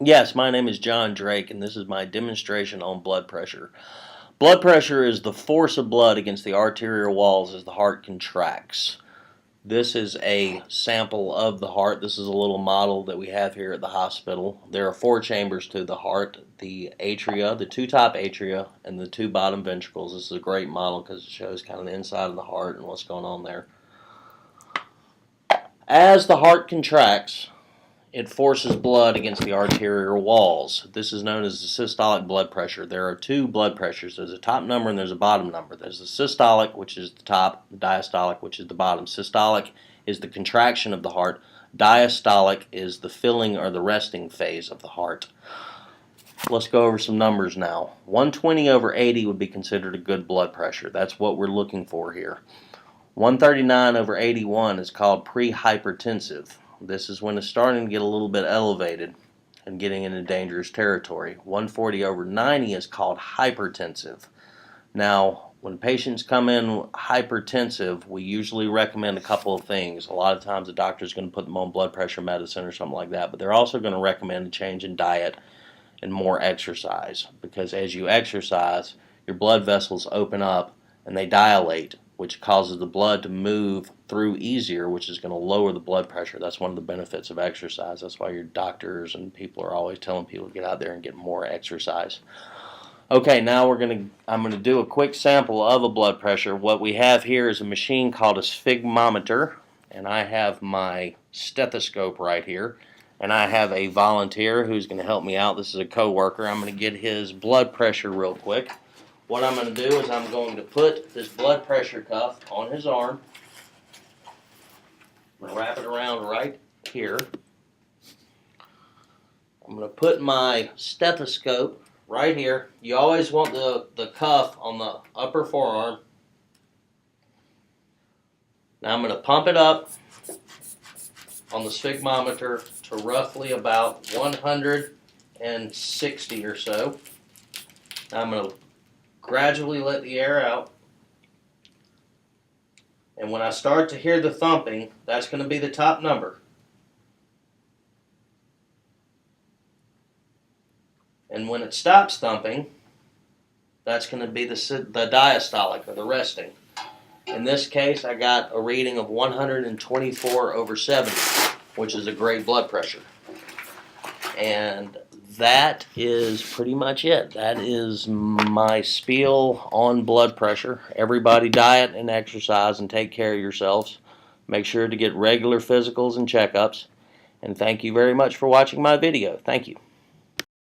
Yes, my name is John Drake, and this is my demonstration on blood pressure. Blood pressure is the force of blood against the arterial walls as the heart contracts. This is a sample of the heart. This is a little model that we have here at the hospital. There are 4 chambers to the heart: the atria, the 2 top atria, and the 2 bottom ventricles. This is a great model because it shows kind of the inside of the heart and what's going on there. As the heart contracts, it forces blood against the arterial walls. This is known as the systolic blood pressure. There are 2 blood pressures. There's a top number and there's a bottom number. There's the systolic, which is the top, diastolic, which is the bottom. Systolic is the contraction of the heart. Diastolic is the filling or the resting phase of the heart. Let's go over some numbers now. 120/80 would be considered a good blood pressure. That's what we're looking for here. 139/81 is called prehypertensive. This is when it's starting to get a little bit elevated and getting into dangerous territory. 140/90 is called hypertensive. Now, when patients come in hypertensive, we usually recommend a couple of things. A lot of times the doctor is going to put them on blood pressure medicine or something like that, but they're also going to recommend a change in diet and more exercise, because as you exercise, your blood vessels open up and they dilate, which causes the blood to move through easier, which is going to lower the blood pressure. That's one of the benefits of exercise. That's why your doctors and people are always telling people to get out there and get more exercise. Okay, now I'm going to do a quick sample of a blood pressure. What we have here is a machine called a sphygmometer, and I have my stethoscope right here, and I have a volunteer who's going to help me out. This is a co-worker. I'm going to get his blood pressure real quick. What I'm going to do is I'm going to put this blood pressure cuff on his arm. I'm going to wrap it around right here. I'm going to put my stethoscope right here. You always want the cuff on the upper forearm. Now I'm going to pump it up on the sphygmometer to roughly about 160 or so. Now I'm going to gradually let the air out. And when I start to hear the thumping, that's going to be the top number. And when it stops thumping, that's going to be the diastolic, or the resting. In this case, I got a reading of 124/70, which is a great blood pressure. And that is pretty much it. That is my spiel on blood pressure. Everybody diet and exercise and take care of yourselves. Make sure to get regular physicals and checkups. And thank you very much for watching my video. Thank you.